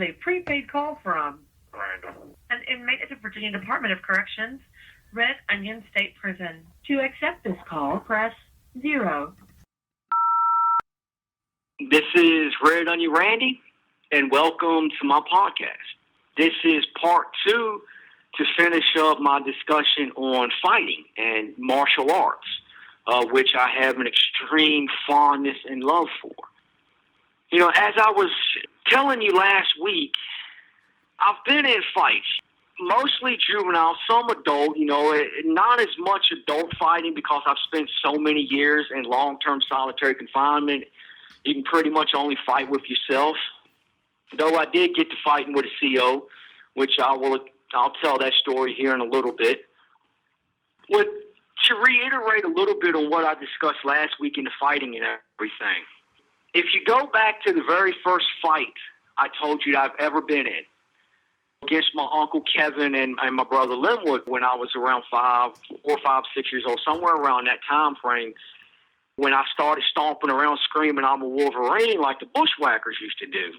a prepaid call from Randall. an inmate at the Virginia Department of Corrections, Red Onion State Prison. To accept this call, press 0. This is Red Onion Randy, and welcome to my podcast. This is part 2 to finish up my discussion on fighting and martial arts, which I have an extreme fondness and love for. You know, as I was telling you last week, I've been in fights, mostly juvenile, some adult, not as much adult fighting because I've spent so many years in long-term solitary confinement. You can pretty much only fight with yourself. Though I did get to fighting with a CO, which I'll tell that story here in a little bit. But to reiterate a little bit on what I discussed last week in the fighting and everything, if you go back to the very first fight I told you that I've ever been in, against my Uncle Kevin and my brother Linwood when I was around 4, 5, 6 years old, somewhere around that time frame, when I started stomping around screaming I'm a Wolverine like the Bushwhackers used to do.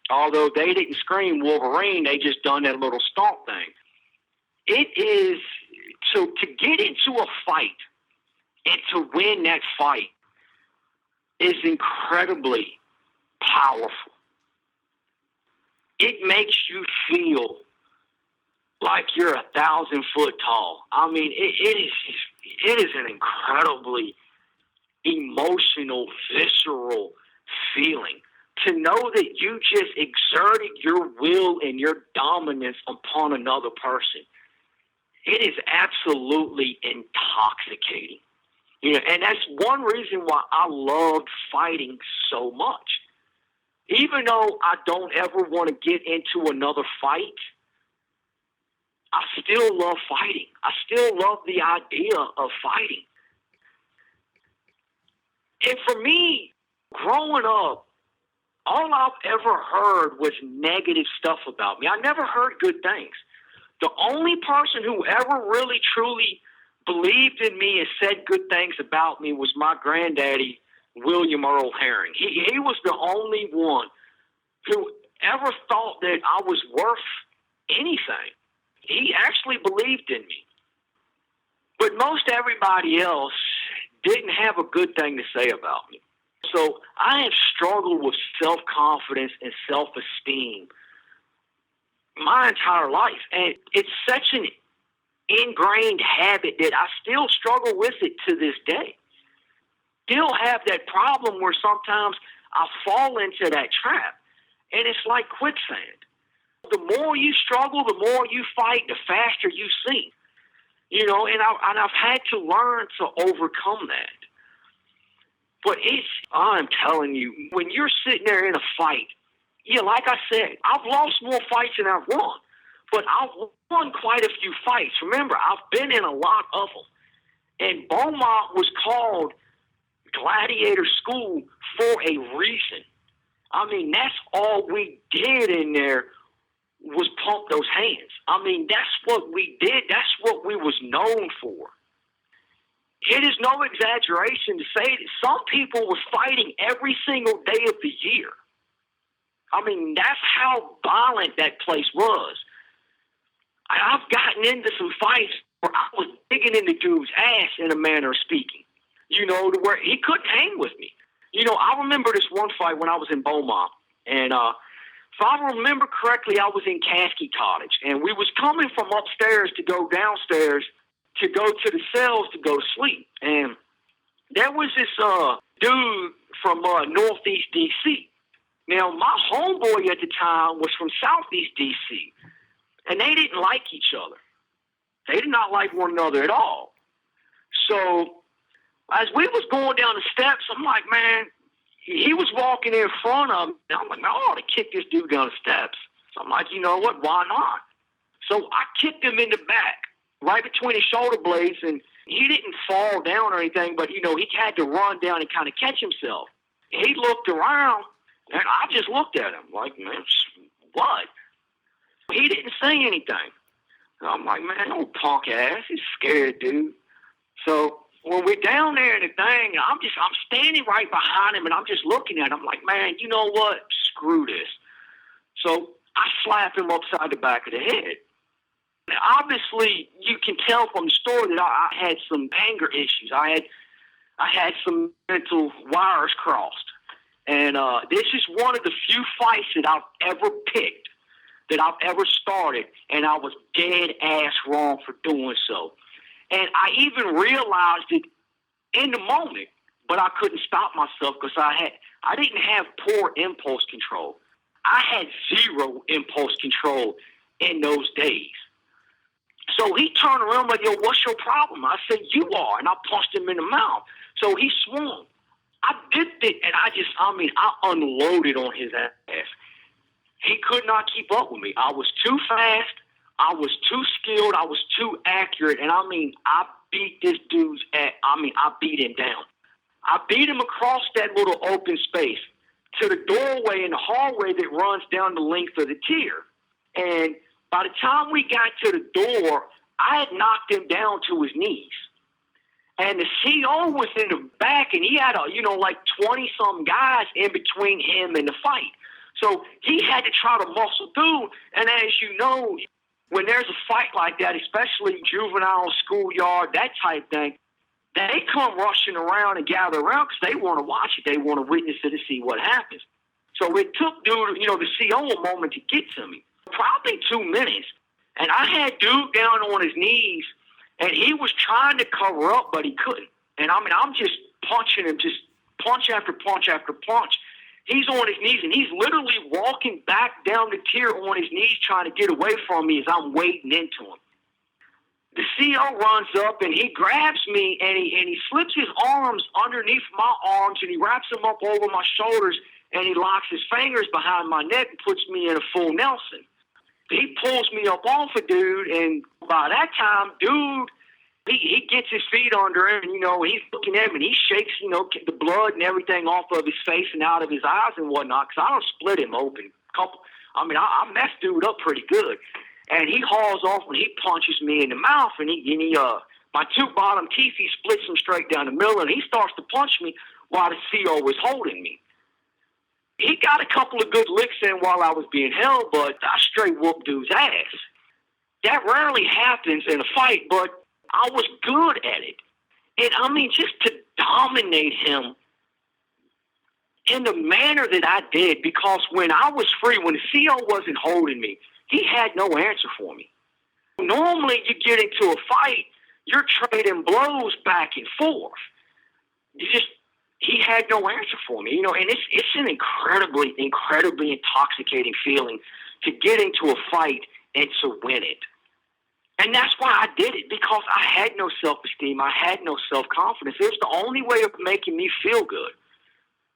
Although they didn't scream Wolverine, they just done that little stomp thing. It is, to get into a fight and to win that fight is incredibly powerful. It makes you feel like you're 1,000 foot tall. I mean, it is an incredibly emotional, visceral feeling to know that you just exerted your will and your dominance upon another person. It is absolutely intoxicating. And that's one reason why I loved fighting so much. Even though I don't ever want to get into another fight, I still love fighting. I still love the idea of fighting. And for me, growing up, all I've ever heard was negative stuff about me. I never heard good things. The only person who ever really, truly believed in me and said good things about me was my granddaddy, William Earl Herring. He was the only one who ever thought that I was worth anything. He actually believed in me. But most everybody else didn't have a good thing to say about me. So I have struggled with self-confidence and self-esteem my entire life. And it's such an ingrained habit that I still struggle with it to this day. Still have that problem where sometimes I fall into that trap. And it's like quicksand. The more you struggle, the more you fight, the faster you sink. And I've had to learn to overcome that. But I'm telling you, when you're sitting there in a fight, like I said, I've lost more fights than I've won. But I've won quite a few fights. Remember, I've been in a lot of them. And Beaumont was called Gladiator School for a reason. I mean, that's all we did in there was pump those hands. I mean, that's what we did. That's what we was known for. It is no exaggeration to say that some people were fighting every single day of the year. I mean, that's how violent that place was. I've gotten into some fights where I was digging in the dude's ass in a manner of speaking, to where he couldn't hang with me. I remember this one fight when I was in Beaumont, and if I remember correctly, I was in Caskey Cottage, and we was coming from upstairs to go downstairs to go to the cells to go to sleep. And there was this dude from Northeast D.C. Now, my homeboy at the time was from Southeast D.C., and they didn't like each other. They did not like one another at all. So as we was going down the steps, I'm like, man, he was walking in front of me. I'm like, man, I ought to kick this dude down the steps. So I'm like, you know what? Why not? So I kicked him in the back, right between his shoulder blades, and he didn't fall down or anything, but, he had to run down and kind of catch himself. He looked around, and I just looked at him like, man, what? He didn't say anything. And I'm like, man, no punk ass. He's scared, dude. So when we're down there in the thing, I'm standing right behind him, and I'm just looking at him like, man, you know what? Screw this. So I slap him upside the back of the head. Now, obviously, you can tell from the story that I had some anger issues. I had some mental wires crossed. And this is one of the few fights that I've ever picked, that I've ever started, and I was dead ass wrong for doing so. And I even realized it in the moment, but I couldn't stop myself because I didn't have poor impulse control. I had zero impulse control in those days. So he turned around like, yo, what's your problem? I said, you are. And I punched him in the mouth. So he swung. I did it, and I unloaded on his ass. He could not keep up with me. I was too fast. I was too skilled. I was too accurate. And I beat this dude's ass. I beat him down. I beat him across that little open space to the doorway in the hallway that runs down the length of the tier. And by the time we got to the door, I had knocked him down to his knees. And the CO was in the back, and he had, 20-some guys in between him and the fight. So he had to try to muscle through. And as you know, when there's a fight like that, especially juvenile, schoolyard, that type thing, they come rushing around and gather around because they want to watch it. They want to witness it to see what happens. So it took dude, the CO a moment to get to me, probably 2 minutes. And I had dude down on his knees, and he was trying to cover up, but he couldn't. And I'm just punching him, just punch after punch after punch. He's on his knees, and he's literally walking back down the tier on his knees trying to get away from me as I'm wading into him. The CO runs up, and he grabs me, and he slips his arms underneath my arms, and he wraps them up over my shoulders, and he locks his fingers behind my neck and puts me in a full Nelson. He pulls me up off a dude, and by that time, dude, he gets his feet under him, and, he's looking at him, and he shakes, the blood and everything off of his face and out of his eyes and whatnot, because I don't split him open. I messed dude up pretty good. And he hauls off and he punches me in the mouth, and my two bottom teeth, he splits them straight down the middle, and he starts to punch me while the CO was holding me. He got a couple of good licks in while I was being held, but I straight whooped dude's ass. That rarely happens in a fight, but I was good at it. And just to dominate him in the manner that I did, because when I was free, when the CO wasn't holding me, he had no answer for me. Normally, you get into a fight, you're trading blows back and forth. He had no answer for me, and it's an incredibly, incredibly intoxicating feeling to get into a fight and to win it. And that's why I did it, because I had no self-esteem. I had no self-confidence. It was the only way of making me feel good.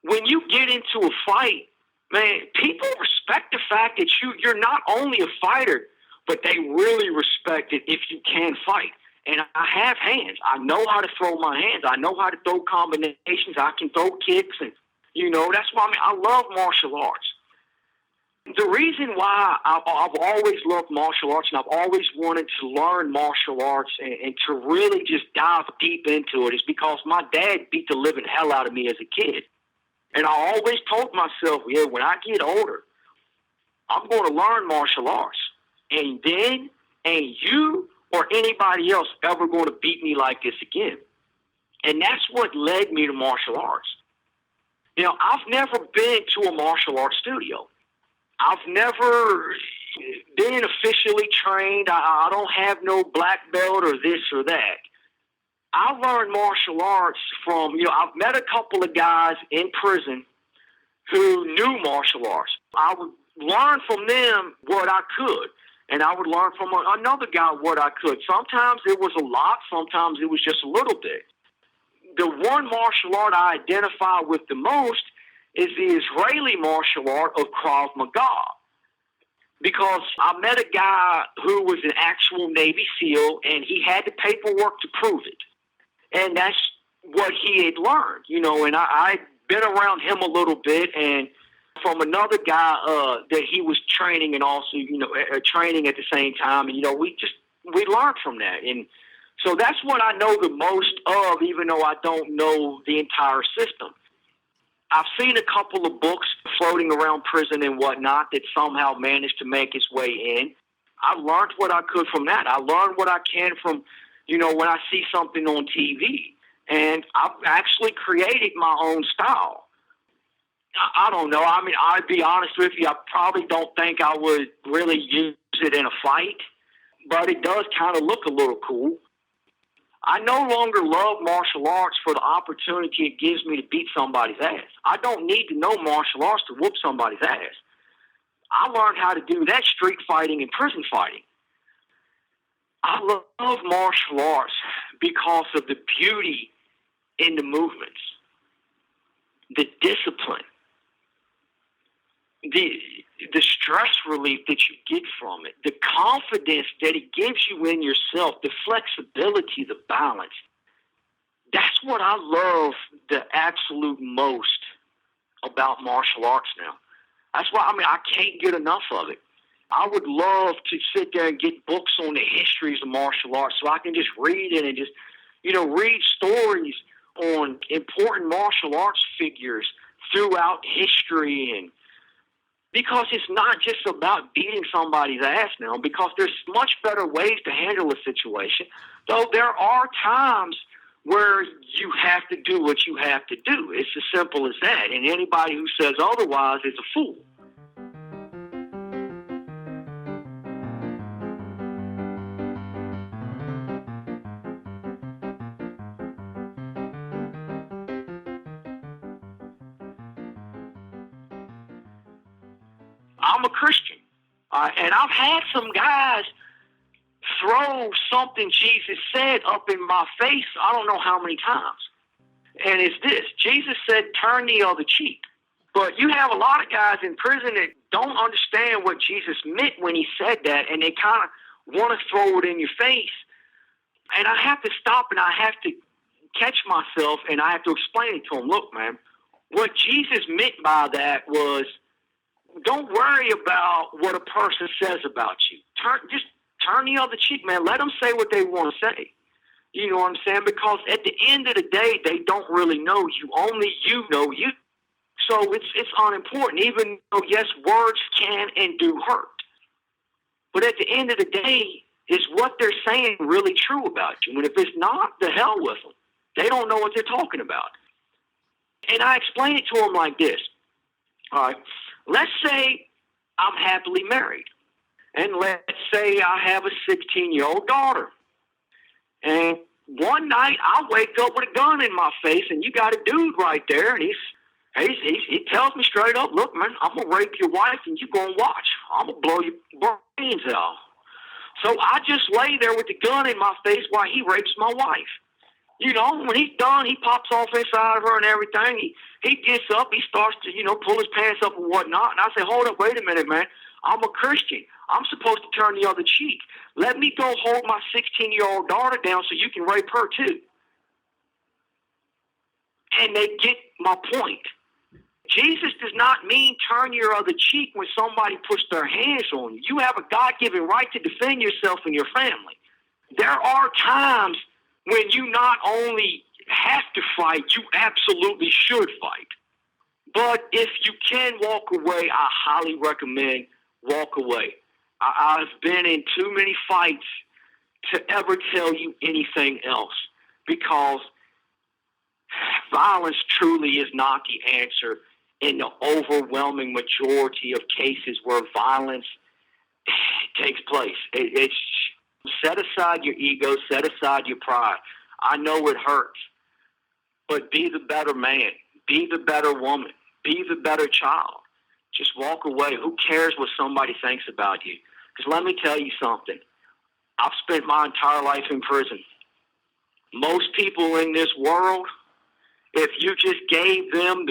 When you get into a fight, man, people respect the fact that you're not only a fighter, but they really respect it if you can fight. And I have hands. I know how to throw my hands. I know how to throw combinations. I can throw kicks. And, that's why I love martial arts. The reason why I've always loved martial arts, and I've always wanted to learn martial arts and to really just dive deep into it, is because my dad beat the living hell out of me as a kid. And I always told myself, when I get older, I'm going to learn martial arts. And then ain't you or anybody else ever going to beat me like this again. And that's what led me to martial arts. I've never been to a martial arts studio. I've never been officially trained. I don't have no black belt or this or that. I learned martial arts from, I've met a couple of guys in prison who knew martial arts. I would learn from them what I could, and I would learn from another guy what I could. Sometimes it was a lot, sometimes it was just a little bit. The one martial art I identify with the most is the Israeli martial art of Krav Maga, because I met a guy who was an actual Navy SEAL, and he had the paperwork to prove it. And that's what he had learned, and I'd been around him a little bit, and from another guy that he was training and also, training at the same time. And, we learned from that. And so that's what I know the most of, even though I don't know the entire system. I've seen a couple of books floating around prison and whatnot that somehow managed to make its way in. I learned what I could from that. I learned what I can from, when I see something on TV. And I've actually created my own style. I don't know. I mean, I'd be honest with you. I probably don't think I would really use it in a fight, but it does kind of look a little cool. I no longer love martial arts for the opportunity it gives me to beat somebody's ass. I don't need to know martial arts to whoop somebody's ass. I learned how to do that street fighting and prison fighting. I love martial arts because of the beauty in the movements, the discipline, the stress relief that you get from it, the confidence that it gives you in yourself, the flexibility, the balance. That's what I love the absolute most about martial arts now. That's why, I can't get enough of it. I would love to sit there and get books on the histories of martial arts so I can just read it and just, read stories on important martial arts figures throughout history, and because it's not just about beating somebody's ass now, because there's much better ways to handle a situation, though there are times where you have to do what you have to do. It's as simple as that, and anybody who says otherwise is a fool. I'm a Christian, and I've had some guys throw something Jesus said up in my face I don't know how many times. And it's this: Jesus said, turn the other cheek. But you have a lot of guys in prison that don't understand what Jesus meant when he said that, and they kind of want to throw it in your face. And I have to stop, and I have to catch myself, and I have to explain it to them. Look, man, what Jesus meant by that was, don't worry about what a person says about you. Just turn the other cheek, man. Let them say what they want to say. You know what I'm saying? Because at the end of the day, they don't really know you. Only you know you. So it's unimportant, even though, yes, words can and do hurt. But at the end of the day, is what they're saying really true about you? And if it's not, the hell with them. They don't know what they're talking about. And I explain it to them like this. All right. Let's say I'm happily married, and let's say I have a 16-year-old daughter. And one night I wake up with a gun in my face, and you got a dude right there, and he tells me straight up, look, man, I'm going to rape your wife, and you go and watch. I'm going to blow your brains out. So I just lay there with the gun in my face while he rapes my wife. When he's done, he pops off inside of her and everything. He gets up, he starts to, pull his pants up and whatnot. And I say, hold up, wait a minute, man. I'm a Christian. I'm supposed to turn the other cheek. Let me go hold my 16-year-old daughter down so you can rape her too. And they get my point. Jesus does not mean turn your other cheek when somebody puts their hands on you. You have a God-given right to defend yourself and your family. There are times when you not only have to fight, you absolutely should fight. But if you can walk away, I highly recommend walk away. I've been in too many fights to ever tell you anything else, because violence truly is not the answer in the overwhelming majority of cases where violence takes place. It's set aside your ego, set aside your pride. I know it hurts, but be the better man, be the better woman, be the better child. Just walk away. Who cares what somebody thinks about you? Because let me tell you something. I've spent my entire life in prison. Most people in this world, if you just gave them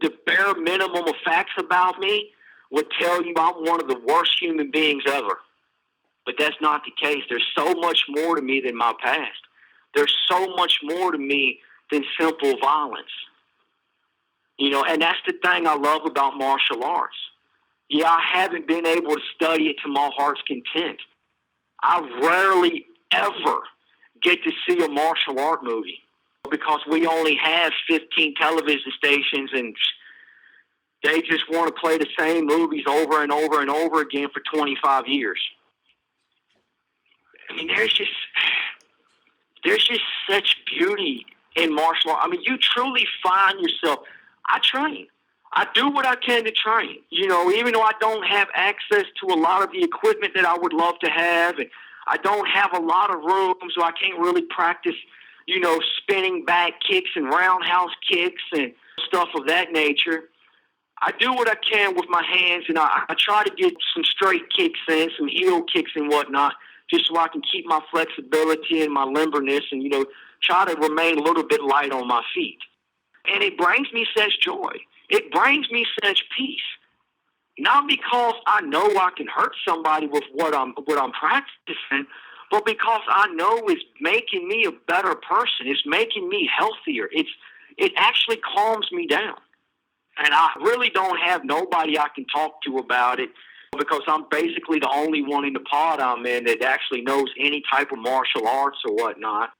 the bare minimum of facts about me, would tell you I'm one of the worst human beings ever. But that's not the case. There's so much more to me than my past. There's so much more to me than simple violence. And that's the thing I love about martial arts. Yeah, I haven't been able to study it to my heart's content. I rarely ever get to see a martial art movie. because we only have 15 television stations and they just want to play the same movies over and over and over again for 25 years. I mean, there's just such beauty in martial art. I mean, you truly find yourself. I train. I do what I can to train. You know, even though I don't have access to a lot of the equipment that I would love to have, and I don't have a lot of room, so I can't really practice, you know, spinning back kicks and roundhouse kicks and stuff of that nature. I do what I can with my hands, and I try to get some straight kicks in, some heel kicks and whatnot, just so I can keep my flexibility and my limberness and, you know, try to remain a little bit light on my feet. And it brings me such joy. It brings me such peace. Not because I know I can hurt somebody with what I'm practicing, but because I know it's making me a better person. It's making me healthier. It actually calms me down. And I really don't have nobody I can talk to about it, because I'm basically the only one in the pod I'm in that actually knows any type of martial arts or whatnot.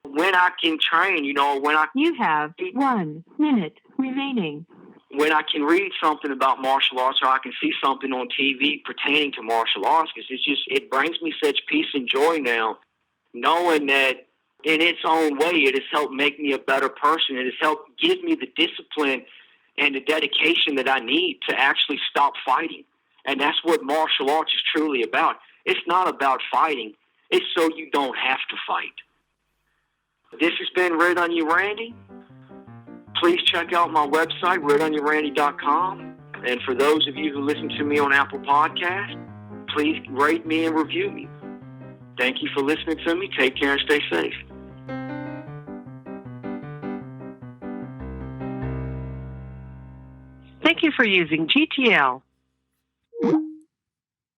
When I can train, you know, You have 1 minute remaining. When I can read something about martial arts, or I can see something on TV pertaining to martial arts, because it brings me such peace and joy now, knowing that in its own way it has helped make me a better person. It has helped give me the discipline and the dedication that I need to actually stop fighting. And that's what martial arts is truly about. It's not about fighting. It's so you don't have to fight. This has been Red Onion Randy. Please check out my website, redonionrandy.com. And for those of you who listen to me on Apple Podcasts, please rate me and review me. Thank you for listening to me. Take care and stay safe. Thank you for using GTL.